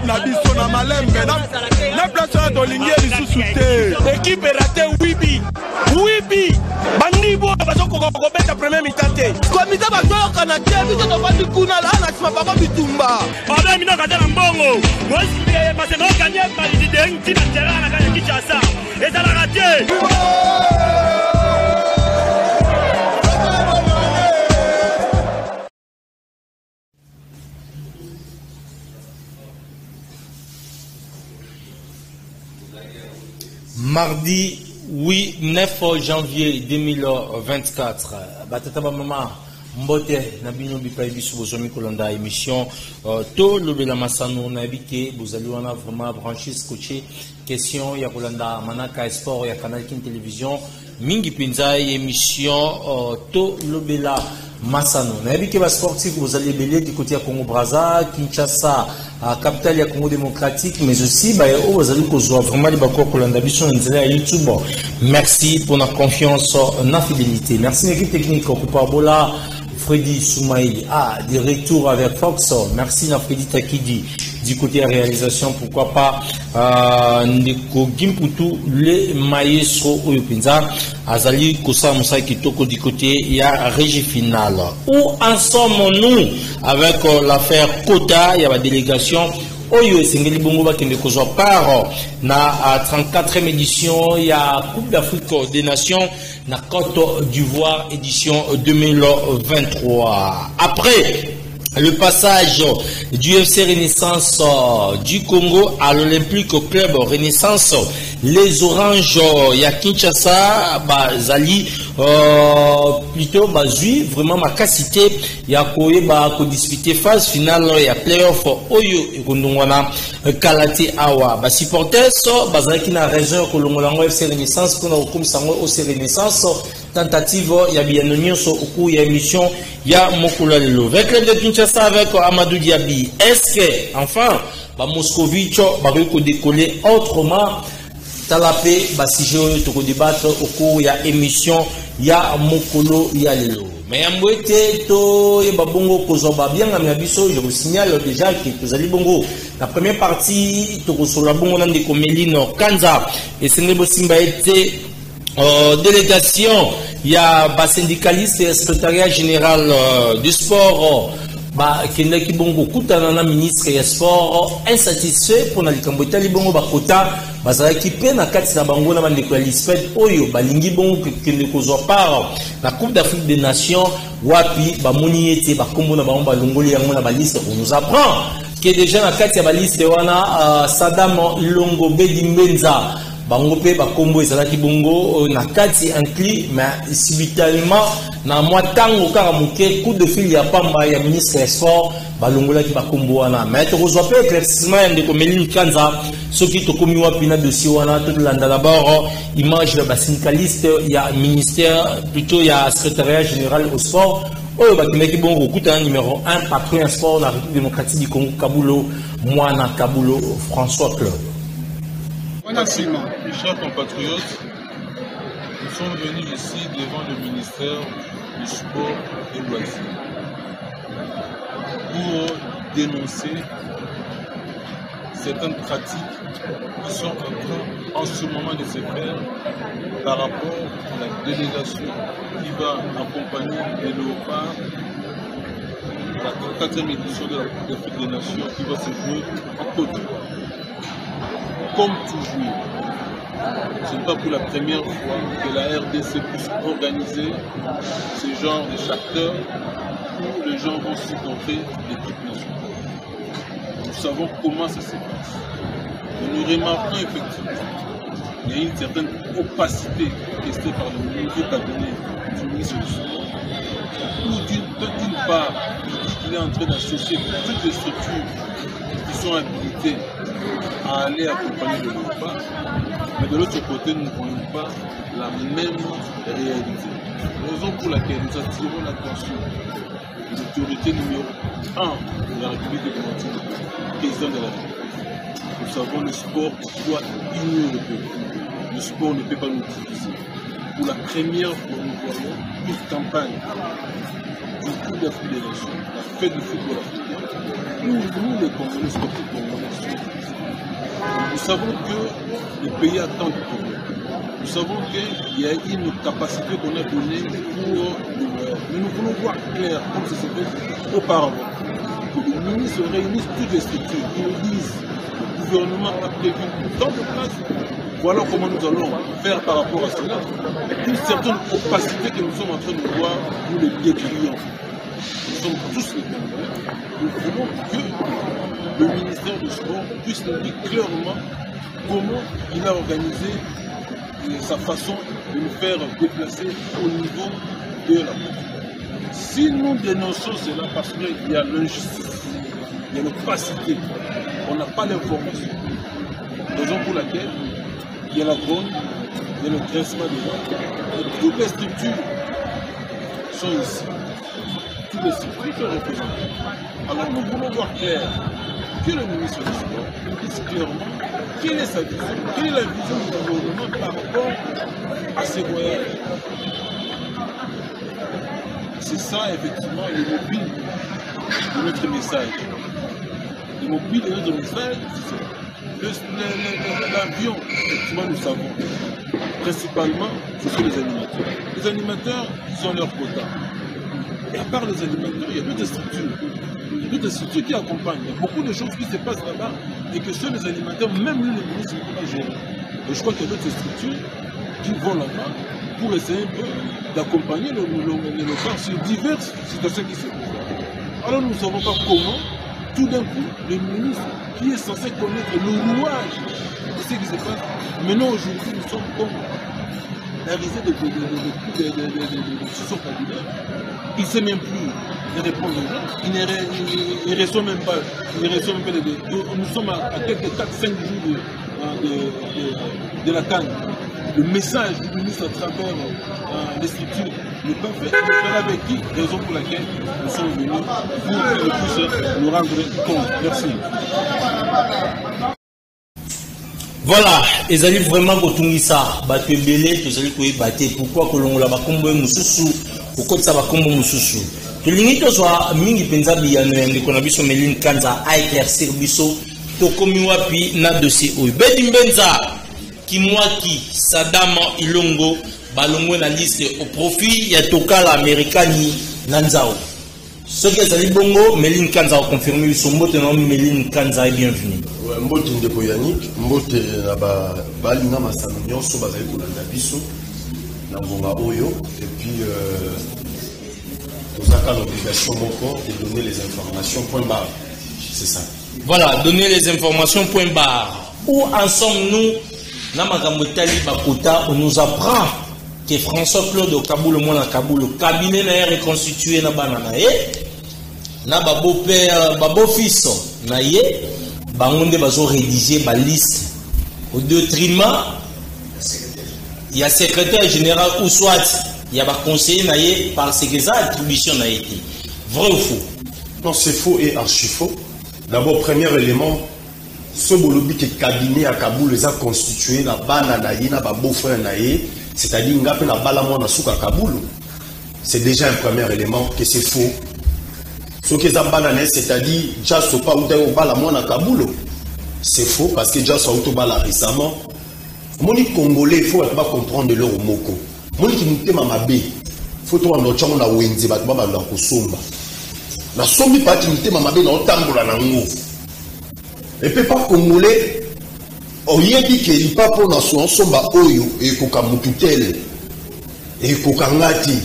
na biso na malembe na place na tolingi lisusu te. Équipe raté Wibi bandi bo bazokoka kobeta premier mi-temps te. Komite bazoyoka na te biso tofandi kuna la na sima bango bitumba. Babe mina kata na mbongo. Mosi masema okanye balidide ntina terrain na kanya Kinshasa. Ezala raté. Mardi 9 janvier 2024. Batata mama mbote na bino bipai biso bozomi kolanda émission to lobela masano na bike bozali wana vraiment branché scotché question ya kolanda manaka sport ya Canal King télévision mingi pinza émission to lobela masano na bike ba sportif bozali belé du côté ya Congo Brazza, Kinshasa, capitale ya Congo démocratique, mais aussi bah vous allez kozwa vraiment les bako kolanda biso na nzela ya YouTube. Merci pour la confiance, na fidélité. Merci l'équipe technique Okupabola, Freddy Soumaïli, des retours avec Fox. Merci na Freddy Takidi du côté de la réalisation, pourquoi pas Ndeko Gimputu le maestro Oyopinza Azali Kosa Moussa Kitoko du côté il y a régie finale. Où en sommes-nous avec l'affaire Kota? Il y a la délégation Oyo Sengeli Bongo Bakende Kozwa par na 34e édition il y a Coupe d'Afrique des Nations na Côte d'Ivoire édition 2023. Après le passage du FC Renaissance du Congo à l'Olympique Club Renaissance, les Oranges ya Kinshasa bazali plutôt bazui vraiment ma capacité ya koye ba ko disputer phase finale ya playoff oyo ekondongwana kalate awa ba supporters bazali ki na raison ko longolango FC Renaissance pour na komisango au Renaissance tentative ya bienvenue au cours ya émission ya mokolo lelo avec le de Kinshasa avec Amadou Diaby. Est-ce que enfin ba Moscovitch ba ko décoller autrement talapé ba sujet to ko débattre au cours ya émission ya mokolo ya lelo mais amboete to e ba bongo kozo ba bien na biso. Je vous signale déjà que vous allez bongo la première partie to ko sur la bongo na ndeko Melino Kanza et Senebo Simba était délégation, il y a un syndicaliste et secrétariat général du sport, qui est bongo kutanana ministre des sports insatisfait pour na likamboita libongo bakota bazala équipé na kati na bango na bandeko ya lisped oyo balingi bongo kende kozwa part na Coupe d'Afrique des Nations wapi bamoni ete bakombo na bango balongoli yango na baliste. On nous apprend que déjà na kati ya baliste wana Sadam Longo Bedimbenza bango pe bakombo ezalaki bongo na kati inclus mais subitalement na mwatango kaka muke coup de fil ya pamba ya ministre des sports balongola ki bakombo wana mais to kozwa pe éclaircissement ya ndeko Melini Kanza soki to komi wapi na dossier wana to landa d'abord image ya syndicaliste ya ministère plutôt ya secrétariat général au sport oyo bakimeki bongo kuta numéro 1 patron sport na République démocratique du Congo Kabulo Mwana Kabulo François Claude. Merci, mes chers compatriotes. Nous sommes venus ici devant le ministère du Sport et Loisirs pour dénoncer certaines pratiques qui sont en train en ce moment de se faire par rapport à la délégation qui va accompagner les léopards la 34e édition de la Coupe d'Afrique des Nations qui va se jouer en Côte d'Ivoire. Comme toujours, ce n'est pas pour la première fois que la RDC puisse organiser ce genre de chapter où les gens vont supporter l'équipe nationale. Nous savons comment ça se passe. Et nous remarquons effectivement qu'il y a une certaine opacité testée par le nouveau cabinet du ministre du Sport. Où d'une part, il est en train d'associer toutes les structures qui sont habilitées à aller accompagner le repas, mais de l'autre côté, nous ne voyons pas la même réalité. Raison pour laquelle nous attirons l'attention de l'autorité numéro 1 de la République démocratique, le président de la République. Nous savons le sport doit unir le peuple. Le sport ne peut pas nous diviser. Pour la première fois, nous voyons une campagne du Coupe d'Afrique des Nations, la fête du football africain, Nous, les Congolais, sportifs congolais, nous savons que le pays attend du Congo. Nous savons qu'il y a une capacité qu'on a donnée pour mais nous voulons voir clair, comme ça s'est fait auparavant. Que le ministre réunisse toutes les structures, qui nous disent le gouvernement a prévu tant de place. Voilà comment nous allons faire par rapport à cela. Une certaine opacité que nous sommes en train de voir, nous les décrions. Nous sommes tous les Congolais. Nous voulons que le ministère du Sport puisse nous dire clairement comment il a organisé sa façon de nous faire déplacer au niveau de la bourse. Si nous dénonçons cela parce qu'il y a l'injustice, il y a l'opacité, on n'a pas l'information, raison pour laquelle il y a la drone, il y a le graissement des gens, et toutes les structures sont ici. Toutes les structures sont représentées. Alors nous voulons voir clair que le ministre du Sport nous dise clairement quelle est sa vision, quelle est la vision du gouvernement par rapport à ces voyages. C'est ça effectivement le mobile de notre message. Le mobile de notre message, c'est l'avion, effectivement nous savons. Principalement, ce sont les animateurs. Les animateurs sont leur quota. Et à part les animateurs, il y a d'autres structures. Il y a d'autres structures qui accompagnent. Il y a beaucoup de choses qui se passent là-bas et que seuls les animateurs, même lui, les ministres, ne peuvent pas gérer. Et je crois qu'il y a d'autres structures qui vont là-bas pour essayer un peu d'accompagner le locaux sur diverses situations qui se posent. Alors nous ne savons pas comment, tout d'un coup, le ministre qui est censé connaître le rouage de ce qui se passe, maintenant aujourd'hui nous sommes comme la risée de son cabinet. Il ne sait même plus répondre aux gens, il ne reçoit même pas, nous sommes à quelques 4-5 jours de la canne. Le message du ministre à travers les structures n'est pas fait. On fera avec qui, raison pour laquelle nous sommes venus pour qu'ils puissent nous rendre compte. Merci. Voilà, ils allaient vraiment ça, battre belé, ils allaient quoi battre. Pourquoi que l'on l'a pas combo mususu, pourquoi ça va combo mususu. Que l'unité soit mingi penza biyano yande qu'on a vu sur Meline Kanza a éclaircir biso, tokomi wapi na dossier oyo. Bedi mbenza. Kimwaki, Saddam Ilongo, balongo na liste au profit, ya tokala américani Nanzao. Ce qui est bongo, Meline Kanza a confirmé son mot, Meline Kanza est bienvenue. Mbote ndeko Yannick, mbote na balinga masanyo so bazali kolanda biso na ngonga oyo et puis nous avons l'obligation de donner les informations point barre. C'est ça. Voilà, donner les informations point barre. Où en sommes-nous? On nous apprend que François-Claude Kaboul, le cabinet n'a reconstitué na bananaye, na babo père, babo fils, naye, bangonde bazo rédiger ba liste au détriment. Il y a secrétaire général ou soit il y a ba conseiller naye parce que ça attribution n'a été vrai ou faux? Non, c'est faux et archi faux. D'abord, premier élément. Ce bolobi que cabinet à Kaboul les a constitué na bana naye na ba beau-frère naye, c'est-à-dire ngape na bala mona suka Kaboul. C'est déjà un premier élément que c'est faux. Ce que ça bana naye, c'est-à-dire déjà so pas ou bala mona Kaboul. C'est faux parce que déjà so auto bala récemment. Moni congolais faut pas comprendre leur moko. Moni qui nous tema mabe. Faut to ndo chango na wenzi ba ba na kosomba. Na sombi pa qui nous tema mabe na otambola na ngo. Et puis pas congolais, on y a dit qu'il n'y a pas pour son somba oyo et koka mututel et koka ngati.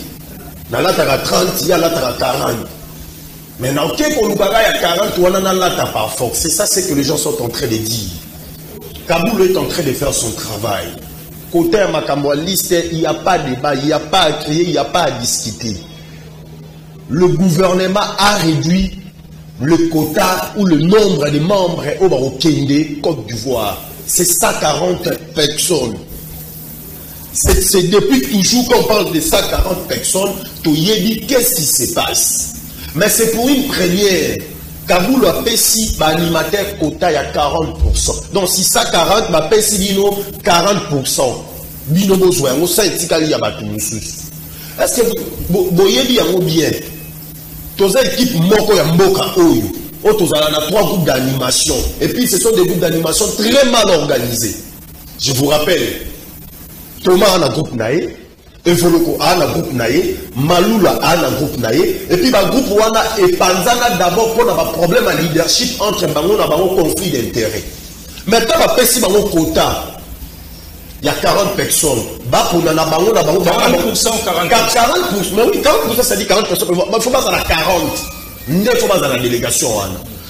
Na la tara 30, il y a la tara 40. Mais dans quel pour nous bagaille à 40, on a la tara par force. C'est ça, c'est que les gens sont en train de dire. Kaboul est en train de faire son travail. Côté à Makamoualiste, il n'y a pas de débat, il n'y a pas à crier, il n'y a pas à discuter. Le gouvernement a réduit le quota ou le nombre de membres au Kenya, Côte d'Ivoire. C'est 140 personnes. C'est depuis toujours qu'on parle de 140 personnes, tu y dit qu'est-ce qui se passe. Mais c'est pour une première. Kaboul a payé si l'animateur quota il y a 40%. Donc si 140, ma paye si bino 40%. Bino besoin, on sait qu'il y a battu. Est-ce que vous voyez bien ou bien? Toza équipe moko ya mboka oyo Autres, on a 3 groupes d'animation. Et puis, ce sont des groupes d'animation très mal organisés. Je vous rappelle, Thomas a un groupe naïe, Evoloko a un groupe naïe, Malula a un groupe naïe, et puis, le groupe Wana et Panzana d'abord pour avoir un problème à leadership entre Bango et un conflit d'intérêt. Maintenant, on va faire un quota. Il y a 40 personnes. Pour 40%, 40%. Mais oui, 40%, ça dit 40 personnes. Il faut pas dans la 40. Il ne faut pas dans la délégation.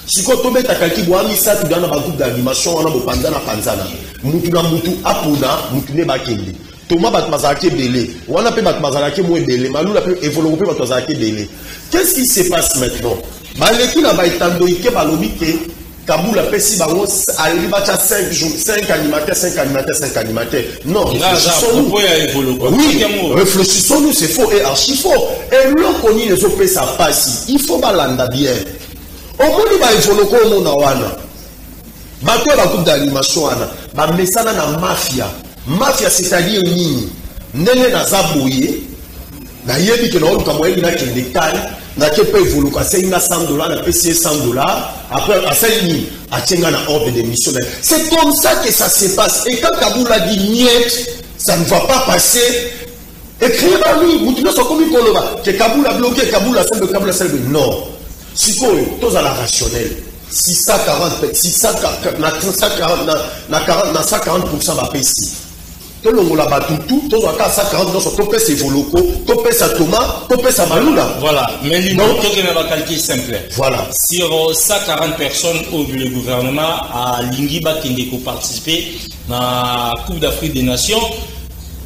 Si tu as quelqu'un qui a tu donnes un groupe d'animation, on a Panzana Panzana. Moutouna Moutou Apuna, Moutouné Bakende. Thomas Batmazaki Belé. On a fait Batmazaki Moué Malou a pu évoluer Batmazaki Belé. Qu'est-ce qui se passe maintenant? L'équipe n'a été endoïquée par l'obité. Kaboul a fait si baron arrive à 5 jours, 5 animateurs, 5 animateurs, 5 animateurs. Non, réfléchissons-nous, c'est faux et archi faux. Et l'on connaît les OP, ça passe. Il faut balanda bien. Au moins, il va évoluer au monde wana. Bateau la coupe d'animation wana. Ba mesana na mafia. Mafia c'est-à-dire nini? Nene na zaboye. Na yebi que l'on kamoye na qui détail. Na ke peut évoluer c'est une $100 na PC $100 après à ça ni a tient na ordre de mission. C'est comme ça que ça se passe et quand Kaboul a dit niet ça ne va pas passer. Écrivez par lui vous ne sont comme Koloba que Kaboul a bloqué Kaboul a celle non si quoi tous à la rationnel 640 na 140% va PC tout le monde a tout tous à 140 dans son topé c'est Voloko topé ça Thomas topé ça Malula voilà mais l'important que n'a pas calcul simple voilà sur 140 personnes où le gouvernement a Lingiba qui a participé à la Coupe d'Afrique des Nations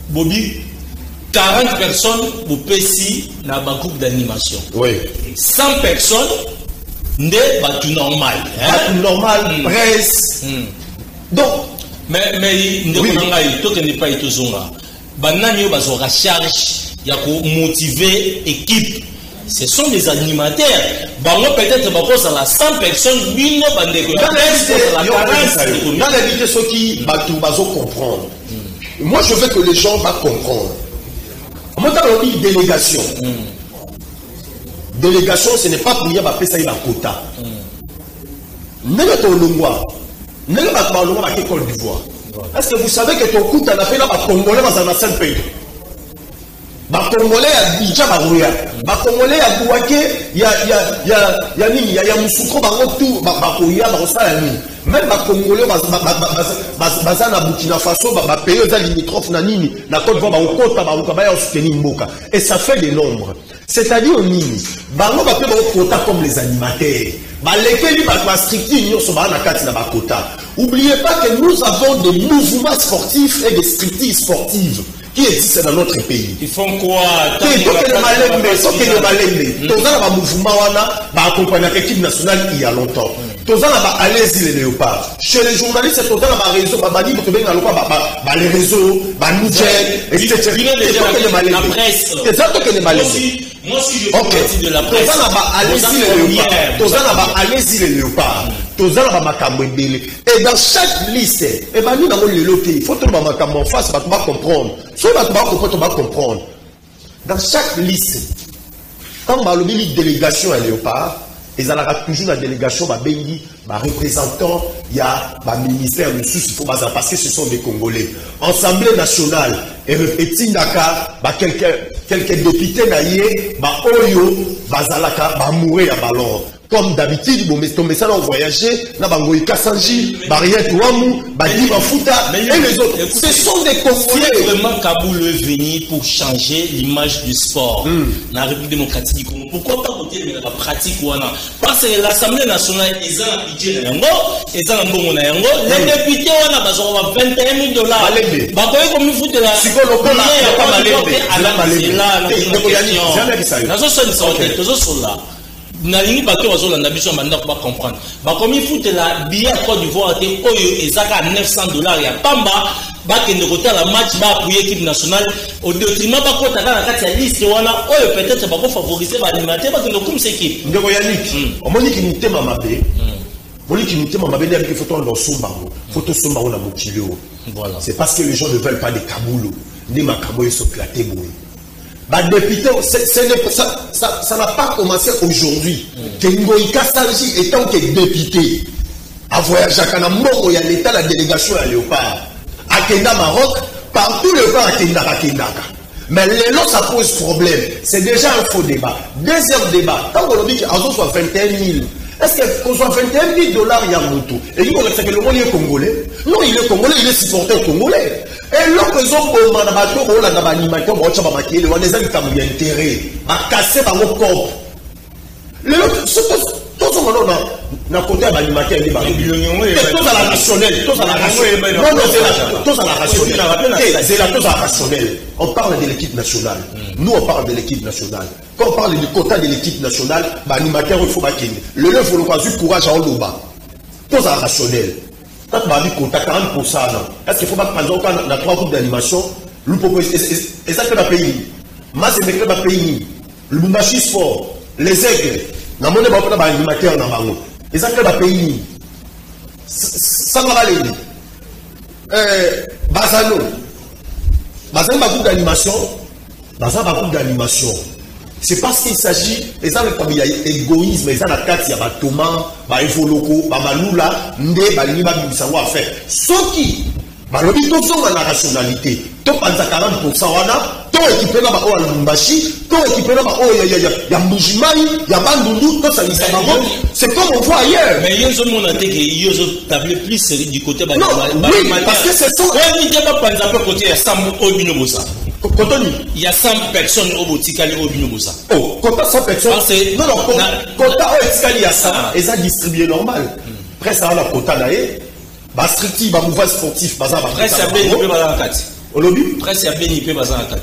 Bobby 40 personnes au PSI dans la coupe d'animation oui 100 personnes n'est pas tout normal presse donc mais il n'est pas tout zonga. Banani bazora charge ya ko motiver équipe. Ce sont des animateurs. Bango peut-être bakos à la 100 personnes bino bandeko. Dans la vie de ceux qui batu bazo comprendre. Moi je veux que les gens va comprendre. Moi dans la délégation. Délégation ce n'est pas pour y avoir ça il a quota. N'est pas longwa. N'est pas par longwa à Côte d'Ivoire. Est-ce que vous savez que ton coup, tu as fait là, les Congolais dans un seul pays? Les Congolais à Bidja, les Congolais à Bouaké, il y a Moussouko, tout, même les Congolais, à Burkina Faso, les pays limitrophes, na Côte d'Ivoire, et ça fait des nombres. C'est-à-dire, Nini, Bango va faire un quota comme les animateurs. N'oubliez pas que nous avons des mouvements sportifs et des structures sportives qui existent dans notre pays. Ils font quoi? Les mouvements accompagnent l'équipe nationale il y a longtemps. Allez-y les léopards. Chez les journalistes, c'est les réseaux, les réseaux, la presse. Moi aussi, je fais partie de la presse. Allez-y les léopards. Et dans chaque liste, il faut que en face, on va comprendre. On va comprendre. Dans chaque liste, quand on a une délégation à léopard, il y a toujours la délégation, représentant, il y a un ministère, parce que ce sont des Congolais. Assemblée nationale, et quelques députés, Oyo, Bazalaka, mourir à ballon. Comme d'habitude, ton message ont voyagé, Nabangoï Kassanji, Bariette Ouamou, Badi Mafuta et les autres. Ce sont des Congolais. Vraiment, Kaboul est venu pour changer l'image du sport dans la République démocratique du Congo. Pourquoi pas côté de la pratique ouana? Parce que l'Assemblée nationale est en budget na yango, est en bongo na yango. Les députés ouana bazora $21 000. Bakoye comme fout de la. Psychologue là. Nalingi bato bazolanda biso banda ko comprendre ba komi foute la billet Côte d'Ivoire te oyo ezaka $900 ya pamba ba kende kota la match ba appuyer équipe nationale au détriment ba kota na kati ya liste wana oyo peut-être ba ko favoriser ba animateur ba kende comme c'est équipe ndeko Yannick omoni ki mutema mabe moni ki mutema mabe ndé avec photo dans Sombango photo Sombango na mokilio voilà c'est parce que les gens ne veulent pas de Kaboul ni makambo so platé boy Bah, député, ça n'a pas commencé aujourd'hui. Kengoïka Sanji étant que député, a voyagé à Kanambo, il y a l'État, la délégation à Léopard. À Kenda, Maroc, partout le temps à Kenda. Mais là, ça pose problème. C'est déjà un faux débat. Deuxième débat, quand on dit qu'il y a 21 000, est-ce qu'on soit 21 000 $, il y a un moto? Et il dit que le monde est congolais. Non, il est congolais, il est supporter congolais. Et là, par exemple, on a un animateur, on a un intérêt, on a cassé par nos corps. Na côté à l'animateur, tous à la rationnelle, tous à la rationnelle. Non, tous à la rationnelle. C'est la chose à rationnelle. On parle de l'équipe nationale. Nous, on parle de l'équipe nationale. Quand on parle du quota de l'équipe nationale, l'animateur, il faut pas qu'il. Le neuf, il faut le courage à Oloba. Tous à la rationnelle. Quand on a dit quota 40%, est-ce qu'il faut pas prendre dans 3 groupes d'animation, le propose, et ça fait la pays. Moi, c'est le pays. Le Bumbashi Sport, les aigles, na monnaie, on a un animateur dans Bango. Et ça fait la pays. Ça va aller. Bazano, un groupe d'animation. Un groupe d'animation. C'est parce qu'il s'agit, et ça, il y a égoïsme, et ça, la carte, il y a Thomas, Evoloko, Malula, Ndé, Balima, Bisawa, faire. Sauf qui, l'objet, tout ça, la rationalité. Tout le 40%, tout équipé là-bas, au Lumbashi, tout équipé là-bas, il y a Moujimaï, il y a Bandoulou, tout ça, c'est comme on voit ailleurs. Mais il y a un monde qui a tablé plus du côté de non, oui, parce que c'est ça. Il n'y a pas de côté, il y a 100 Obinobosa. Il y a 100 personnes au Botikali Obinobosa. Oh, quand 100 personnes. Non, quand il y a 100, et ça distribué normal. Après, ça a la quota d'ailleurs. Bastricti, mouvement sportif, bazar, presque à Bénipé, bazar à 4. Au lobby? Presque à Bénipé, bazar à 4.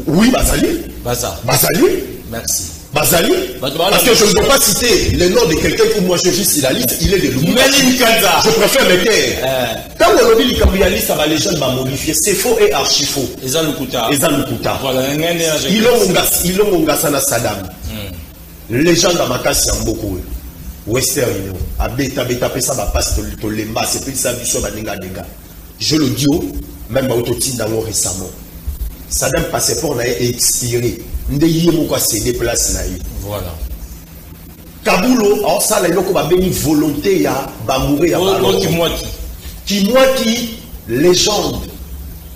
Oui, Bazali. Bazar. Bazali. Merci. Bazali. Parce que je ne peux pas citer le nom de quelqu'un que moi je vis sur la liste, il est de Lumumba. Je préfère me taire. Quand on lobby, les cambrialistes, les jeunes vont modifier. C'est faux et archi faux. Ils ont le Kouta. Voilà, ils ont Mongasana Saddam. Les gens dans ma case, c'est beaucoup. Western Union, à bêta ça va passer to lemba, c'est plus ça biso baninga denga. Je le dis même autotine d'abord récemment. Saddam passeport n'a expiré. Ndeye moko a cédé place na yi. Voilà. Kabulo, alors ça là loko ba béni volonté ya ba mourir ya qui légende.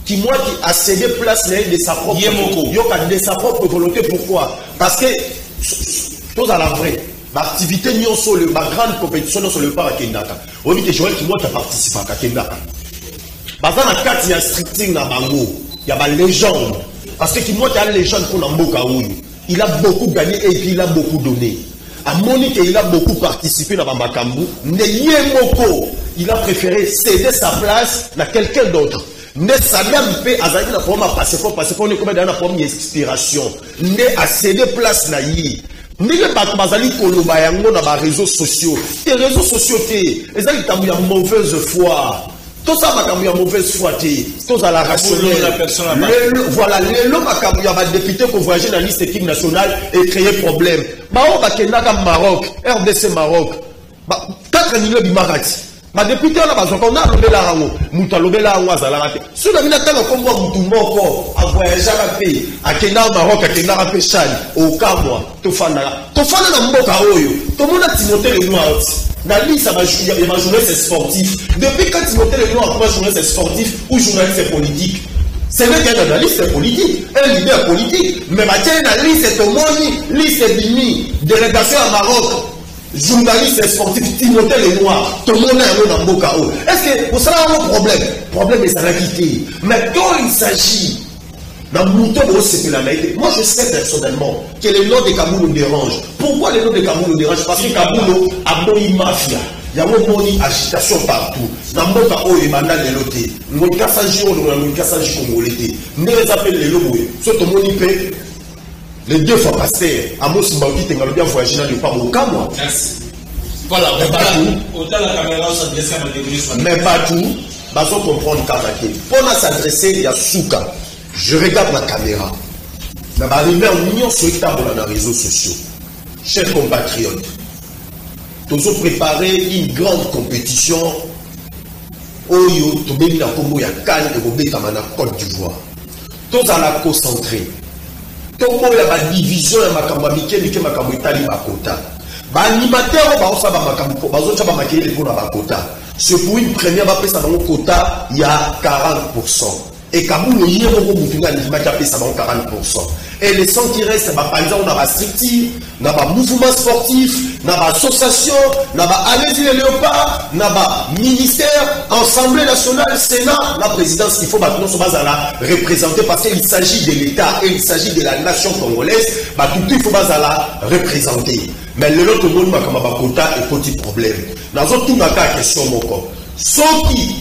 Qui a cédé place na de sa propre de sa propre volonté. Pourquoi? Parce que tous à la vraie l'activité sur la grande compétition sur le parc à Kendaka. On dit que Joël qui a participé à Kendaka. Dans la carte, il y a stricting dans Bango. Il y a une légende. Parce que qui a une légende pour Namboka. Il a beaucoup gagné et puis il a beaucoup donné. À Monique, il a beaucoup participé dans Bambakambu. Moko, il a préféré céder sa place à quelqu'un d'autre. Ne Saddam peut azali na problème passeport parce qu'on est comme dans la première expiration. Ne a cédé place na yi. Ni les bazali koloba yango na ba réseaux sociaux. Les réseaux sociaux té, ezali tamu ya mauvaise foi. Tout ça makambu ya mauvaise foi té. Tout à la rationnelle. Voilà, l'homme makambu ya ba député ko voyager dans la liste équipe nationale et créer problème. Ba o ba kenaka Maroc, RDC Maroc. Ba 4 millions de Marati. Ma député on a besoin qu'on a lobé la rango, muta lobé la rango azala raté. Sur la mina tanga comme moi mutu moko a voyager à pays, à Kenya au Maroc, à Kenya à Péchal, au Kamwa, Tofana na mboka oyo. Tout le monde a Timothée le Noir. Na liste ça va jouer, il va jouer ses sportifs. Depuis quand Timothée le Noir va jouer ses sportifs ou journaliste politique. C'est vrai qu'il y a une liste politique, un leader politique, mais maintenant la liste Tomoni, liste Bini, délégation à Maroc. Journaliste sportif, Timothée le Noir, tout le monde est dans le Bokao. Est-ce que vous savez un problème? Le problème est la quitté. Mais quand il s'agit d'un mouton de sécularité, moi je sais personnellement que le nom de Kaboul nous dérange. Pourquoi le nom de Kaboul nous dérange? Parce que Kaboul a une mafia. Il y a une agitation partout. Dans le Bokao, il y a un loté. Nous avons un cassage congolais. Nous appelons les loboués. Soit tout le monde peut. Les deux fois passés, Amos Mbauki Tengalou bien voyagé dans le pas au Kamwa. Voilà, autant la caméra s'adresse à ma définition. Mais pas tout, parce qu'on comprend le Kamake. Pour s'adresser, il y a Souka. Je regarde ma caméra. Dans ma rumeur, nous sommes dans les réseaux sociaux. Chers compatriotes, nous avons préparé une grande compétition. Oyo, Tobéni na Congo, il y a Cannes et Robé Tamana Côte d'Ivoire. Tous à la concentrée. tombo ya ba division ya makambo mike makambo etali bakota ba animateur ba osa ba makambo bazo tsa ba makele pour na bakota c'est pour une première ba pesa bango quota ya 40%. Et Kaboul, il y a beaucoup de gens qui ont 40%. Et les 100 qui restent, par exemple, on a la structure, on a le mouvement sportif, on a l'association, on a Allez-y les léopards, on a le ministère, Assemblée nationale, Sénat, la présidence, il faut maintenant se baser à la représenter parce qu'il s'agit de l'État et il s'agit de la nation congolaise, tout il faut baser à la représenter. Mais le lot de monde, comme un quota, est petit problème. Dans un tout cas, question, mon corps. Sauf qui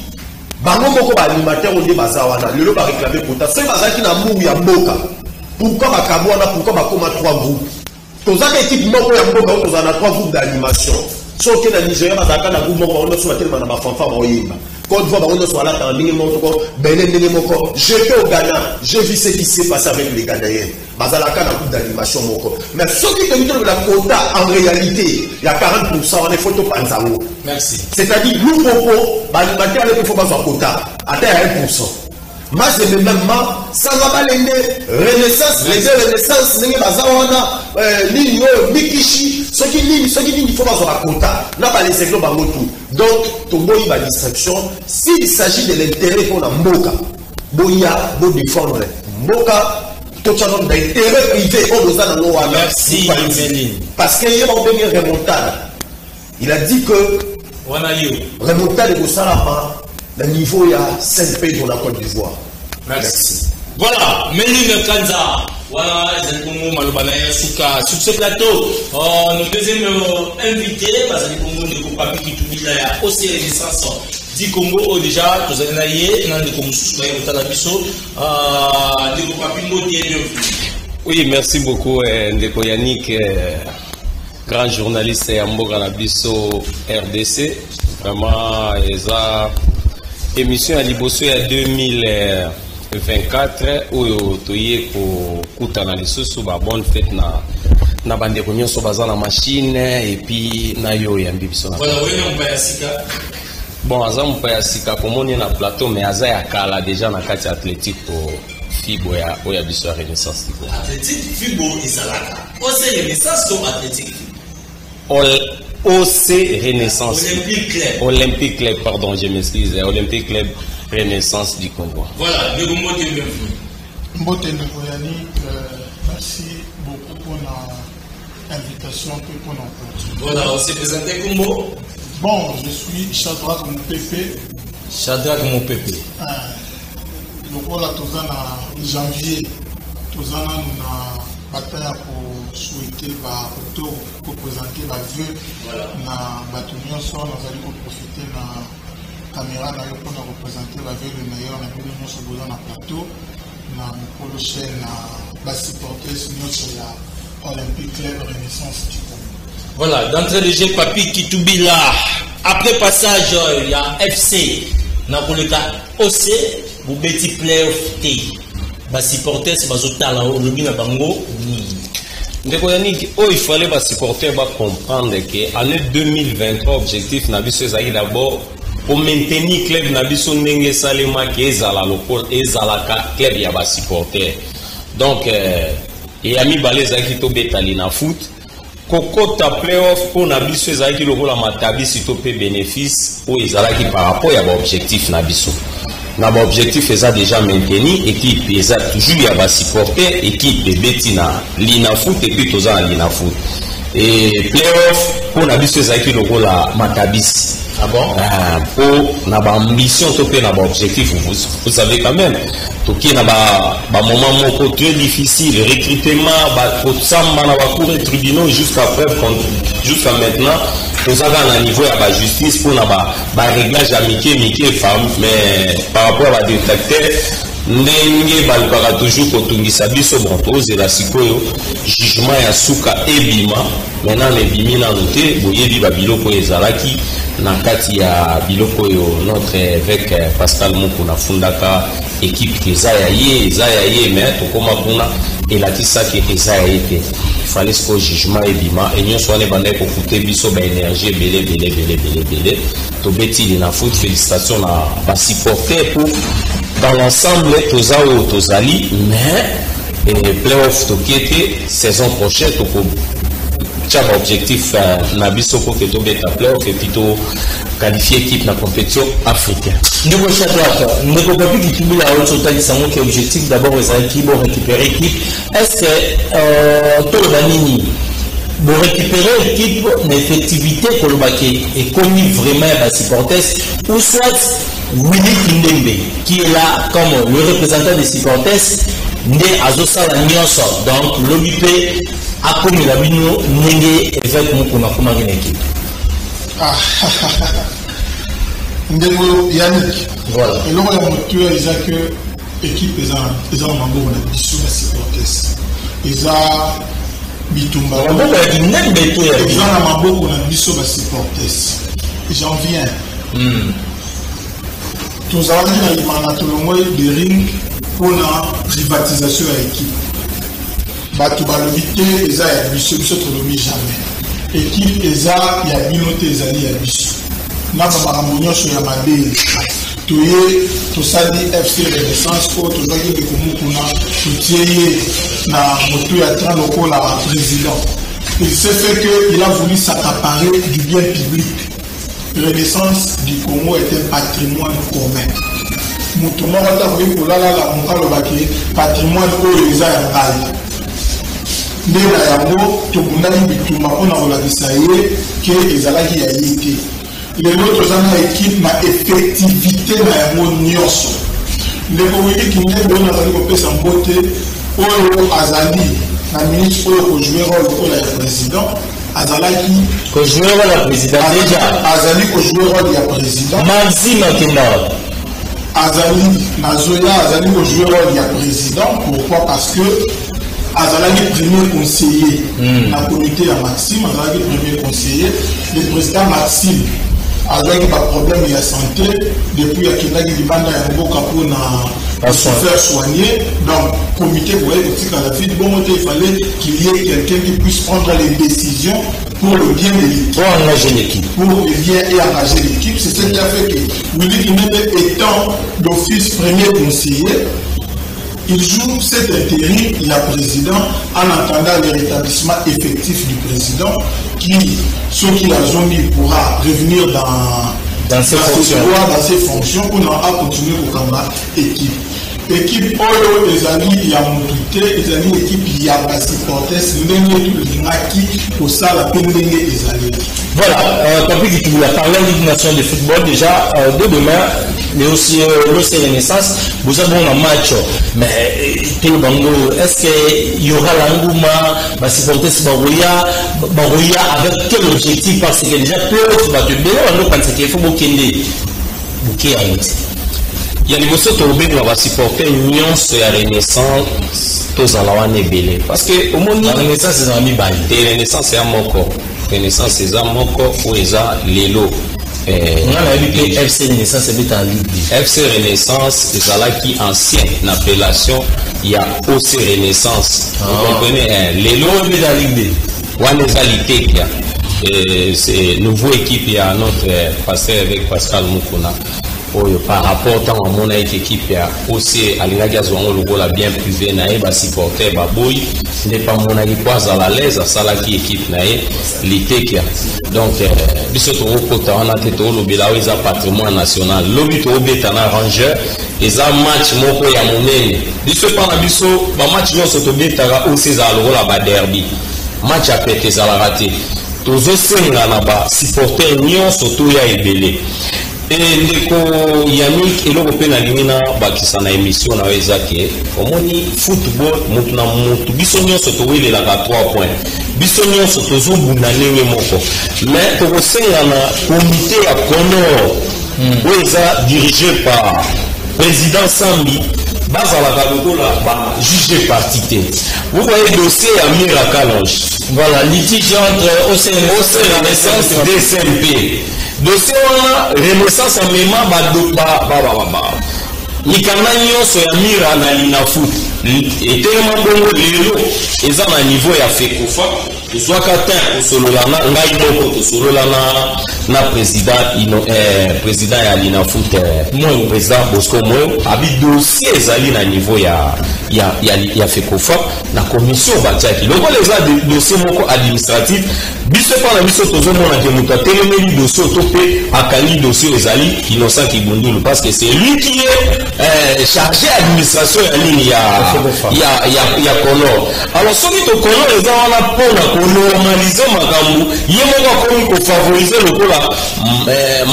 bango moko ba animateur on dit bazawana lelo ba réclamer quota c'est bazaki na mou ya mboka pourquoi ba kabwana pourquoi ba koma 3 groupes tozaka équipe moko ya mboka tozana 3 groupes d'animation soki na Nigeria bazaka na groupe moko on so tellement na ba fanfa ba oyimba Côte d'Ivoire on so ala tandingi moko Benin ndenge moko j'étais au Ghana j'ai vu ce qui s'est passé avec les Ghanéens bazalaka na groupe d'animation moko mais soki te mito la quota en réalité il y a 40% on est photo panzango. Merci. C'est-à-dire, nous, l'animateur, il faut pas faire quota, atteint 1%. Moi, c'est le même temps, ça va pas l'aider. Renaissance, les deux Renaissance, Ligno, Mikishi, ceux qui disent qu'il faut pas faire quota, n'a pas les secteurs dans tout. Donc, Togo, il va distraction. S'il s'agit de l'intérêt pour la Moka, Boya, Bo défendre, Moka, tout ça d'intérêt privé, on doit nous avoir. Merci, parce qu'il y a une remontade. Il a dit que remonter de Salama, le niveau il y a 5 pays dans la Côte d'Ivoire. Merci. Voilà, Méline Kanza. Voilà, sur ce plateau, notre deuxième invité, c'est Papi Kitubila, aussi Renaissance du Congo. Déjà, nous avons oui, merci beaucoup, Ndeko Yannick. Grand journaliste et Amboga Nabiso RDC. Vraiment, ils émission à Liboso il y a 2024 où il y a une bonne fête na bande réunion sur la machine et puis na yo ya mbibiso na. Voilà, oui, on peut sika. Bon, azam pa sika comme on est na plateau mais aza ya kala déjà na kati athlétique pour Fibo ya biso Renaissance. Athlétique Fibo ezalaka. Ose Renaissance ou athlétique OC Renaissance. Olympique Club. Olympique Club, pardon, je m'excuse. Olympique Club Renaissance du Congo. Voilà, le Congo de Mbote Ndekoyani, merci beaucoup pour l'invitation que pour notre. Voilà, on s'est présenté Congo. Bon, je suis Shadrach Moupépé. Shadrach Moupépé. Donc voilà, tout ça en janvier, tout ça on a bataille pour souhaiter pour présenter ma vœu na batunion soit nous allons profiter na caméra na pour représenter la vœu de meilleur na pour nous sur besoin na plateau na pour le chaîne na bas supporter sinon c'est la Olympique Club Renaissance du Congo. Voilà, d'entrée de jeu Papi Kitubila. Après passage il y a FC na pour le cas OC vous petit playoff T. Bas supporter c'est bazotala au lobby na bango ni. Il fallait les supporters comprendre que l'année 2023, l'objectif est d'abord pour maintenir le club Nabiso Ndenge Salema qui est à la locale et à la club il y a des supporters. Donc, il y a mis balais qui sont bétali na foot. Coco ta playoff pour Nabiso qui le rôle à Matabi si tu peux bénéfice pour les qui par rapport à l'objectif Nabiso. Notre objectif est déjà maintenu, équipe est toujours à supporter, équipe de Betina, Lina Foot et puis tous à Lina Foot. Et playoff, pour la mission qui le rôle à Matabis. Ah bon? Pour notre ambition, notre objectif, vous savez quand même. Tout qui n'a pas moment très difficile, recrutement, pour ça, on a couru les tribunaux jusqu'à maintenant. Nous avons un niveau à la justice pour un réglage amicé, mais par rapport à la détracteur, ndenge balukaka toujours kotungisa biso bontoze la sikoyo jugement ya suka ebima maintenant ebimi na noté boyebi ba biloko ezalaki na kati ya biloko yo notre évêque Pascal Mukuna fundaka équipe eza ya ye mais tokoma kuna elakisa ke eza ya ye te fallait ce jugement ebima et nyonso wana bandai kokute biso ba énergie belé to beti na foot félicitations na ba supporter pour dans l'ensemble tozali mais et playoff tokete saison prochaine toko tchaba objectif nabiso pour que to beta playoff et plutôt qualifier équipe na compétition africaine. Ndeko Chadraka, ndeko papi qui tubule la haute totale ça manque objectif d'abord les équipes pour récupérer équipe. Est-ce que tout le banini pour récupérer l'équipe l'effectivité pour le baquet est connu vraiment à supporters ou soit Willy Kindembe qui est là comme le représentant des supporters né à Zosala Nyonso donc l'OBP a commis la bino nenge avec mon kuma une équipe. Ndeko Yannick voilà et là on a moteur ils a que équipe ils ont mambo na biso na supporters ils a bitumba on va dire même beto ya ils ont na mambo na biso na supporters j'en viens tous avons dit na tout le monde de ring pour la privatisation de l'équipe batu balobité ils a ya biso tolomi jamais équipe eza ya binote ezali ya biso na makambo nyonso ya mabele toye tosali FC Renaissance po tozaki ndeko mokuna totie ye na moto ya tra lokola président. Il s'est fait qu'il a voulu s'accaparer du bien public. Renaissance du Congo est un patrimoine commun. Moto moko atakoki kolala la mokalo baki patrimoine oyo eza ya ngai nde na yango tokundaki bitumba mpona kolakisa ye ke ezalaki ya ye te. lelo toza na équipe na effectivité na yango nyonso ndeko Willy Kindembe oyo nazali kopesa mbote oyo azali na ministre oyo kojouer rôle lokola ya président azalaki kojouer rôle ya président déjà azali kojouer rôle ya président Maxime Akindao azali nazoya azali kojouer rôle ya président. Pourquoi? Parce que azalaki premier conseiller na comité ya Maxime, azalaki premier conseiller. Le président Maxime avec un problème de santé depuis qu'il a dit banda ya mboka pour se faire soigner. Donc comité vous voyez aussi qu'à la vie bon il fallait qu'il y ait quelqu'un qui puisse prendre les décisions pour le bien de l'équipe, pour engager l'équipe, pour le bien et engager l'équipe. C'est ce qui a fait que Willy Kindembe étant d'office premier conseiller, il joue cet intérim, il y a président, en attendant le rétablissement effectif du président, qui, ceux qui la zombie pourra revenir dans ses fonctions, pour n'en continuer au combat équipe. Équipe Oyo, les amis, il y a Moutouté, les amis, l'équipe, il y a la supporters, pour ça, la peine des amis. Voilà, tant pis que tu voulais parler de Ligue nationale de football, déjà, de demain, mais aussi l'OC Renaissance, vous avez un match, mais est-ce qu'il y aura l'engouement, les supporters Barouya, avec quel objectif? Parce que déjà, peu va te donner, on pense qu'il faut bouquer à l'outil. Il y a des choses qui ont supporter nyonso ya Renaissance tozala wana ebele parce que au monde la Renaissance c'est un mibali et Renaissance ya moko Renaissance c'est un moko ou eza lelo on a vu que FC Renaissance est en Ligue B. FC Renaissance ezalaki ancien appellation il y a OC Renaissance vous comprenez lelo est dans Ligue B wana eza litekia c'est nouveau équipe il y a notre pasteur avec Pascal Mukuna. Par rapport à mon équipe aussi à l'ingazouan le goal bien privé naé ba supporter ba boy n'est pas mon équipe à la l'aise à salaki équipe naé l'itekia donc biso to kota on a teto lo bilawe za patrimoine national lobi to betana ranger eza match moko ya monene biso pa na biso ba match yo soto betara aussi za lo la ba derby match a pété za la raté tozo senga na ba supporter nyon soto ya ebele. Et ndeko Yannick eloko pe na lingi na bakisa na émission na ezaki omoni football mutu na mutu biso nyonso towelela 3 points biso nyonso tozobunda ndenge moko mais tokosenga na comité ya Conor oyo eza dirigé par président Sambi bazalaka lokola ba juge parti te. Vous voyez le dossier à Mira Kalonge, voilà litige entre OC Renaissance DSMP. Dossier wana Renaissance amema ba nikanga nyonso ya Mira na lina foot etelema bongo lelo eza na niveau ya Fekofa tozwaka te kosolola ngai moko tosolola na président ya linafoot président Bosco Moyo abi dossier ezali na niveau ya FECOFA na commission batiaki lokola eza dossier moko administratif biso mpa na biso tozomona ke moto atelemeli dossier to mpe akangi dossier ezali Innocent Kibundulu parce que c'est lui qui est chargé administration ya nini ya Color. Alors soki to Color eza wana mpona konormalize makambo ye moko akomi kofavorize lokola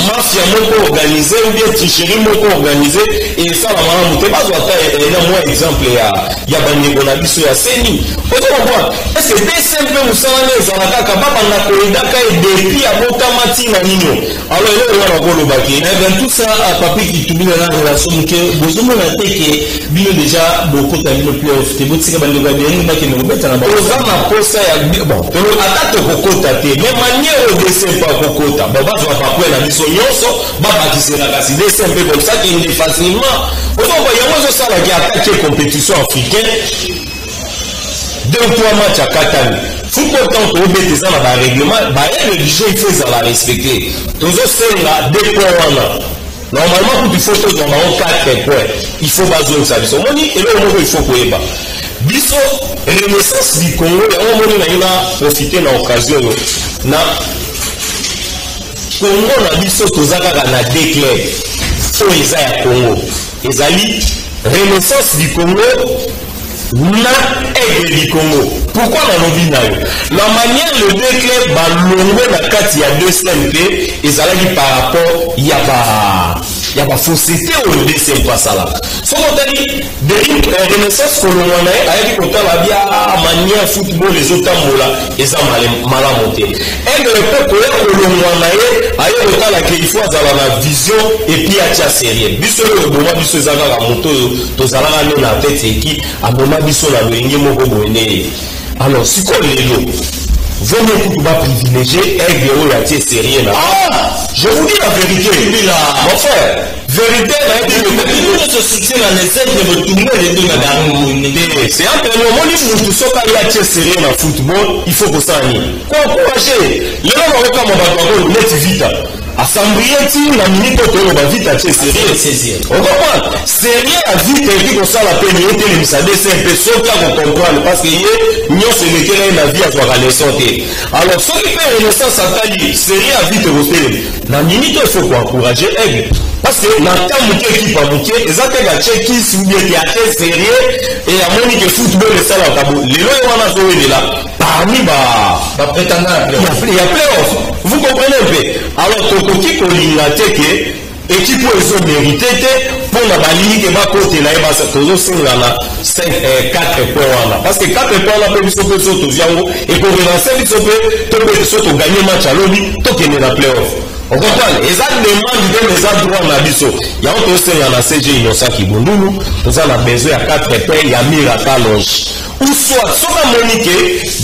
mafia moko organisé ou bien tricherie moko organisé esala malamu te bazwa ta ena mwa exemple ya bandeko na biso ya seni otomona est-ce que DSM mpe mosala ne ezala kaka babanda koyedaka edepi abotama ntina nino alors eloko wana kolobaki dans tout ça papi kitubina na relation moke bozomona te ke bino déjà bokota bino playoff te botika bandeko ya biengi bakende kobeta na oza na posa ya bon ata tokokota te mais manière DSM mpe akokota bazwa papwe na biso nyonso babakiselaka si DSM mpe comme ça kende facilement ozoba yango ezosalaki atake compétition africaine 2-3 matchs à Katani. Football tant que vous êtes dans le règlement, le jeu il faut la respecter. Tous ces là 2 points. Normalement pour il faut que nous avons 4 points. Il faut baser ça. Et là il faut que vous biso renaissance du Congo, on a profité de l'occasion. Na Congo na biso tozaka na déclare. Faut Isaiah Congo. Ezali renaissance du Congo. Na Aigle du Congo. Pourquoi la lobby na yo? La manière le déclare balongo na kati ya 2 CMP ezalaki par rapport il y a pas fausseté au DSM pas ça là. So motali de renaissance kolongwana ayaki kotala bia manière football les autres mola eza malamote. Aigle peut kolongwana ayo kotala que il faut azala na vision et puis acha sérieux. Biso le boma biso ezaka ka moto tozalaka na tête équipe aboma biso la loyenge moko boene. Alors si qu'on lelo vaut mieux que tu vas privilégier un héros à tes sérieux là. Ah, je vous dis la vérité. Mon frère, vérité là, il se soutient dans les aides de tout le monde. C'est un peu le moment où tu sors à tes sérieux dans le football, il faut que ça aille. Encourager. Le nom on va comme on va vite. Assemblée na minute to ba vite à sérieux. On comprend. Sérieux à vite et comme ça la peine et les misades c'est un peu sauter à comprendre parce que nous c'est lequel la vie à toi la santé. Alors ce qui fait renaissance à tali sérieux à vite reposer. Na minute il faut encourager aigle parce que na temps qui équipe à moquer exactement la check si vous bien qui sérieux et à moni que football et ça la tabou. Les lois on a joué là parmi ba prétendant il y a playoff. Vous comprenez un peu. Alors tokoki kolingate ke équipe ozo mérité pour la balie que va côté là ba tozo singa na 4 points parce que 4 points là peut biso peut soto ziango et pour relancer biso peut soto gagner match à lobby to kene na playoff. On comprend les actes demandent de les droits na biso ya on to singa na CG Innocent Kibundulu toza na besoin à 4 points ya Miraka Longe ou soit soit Monique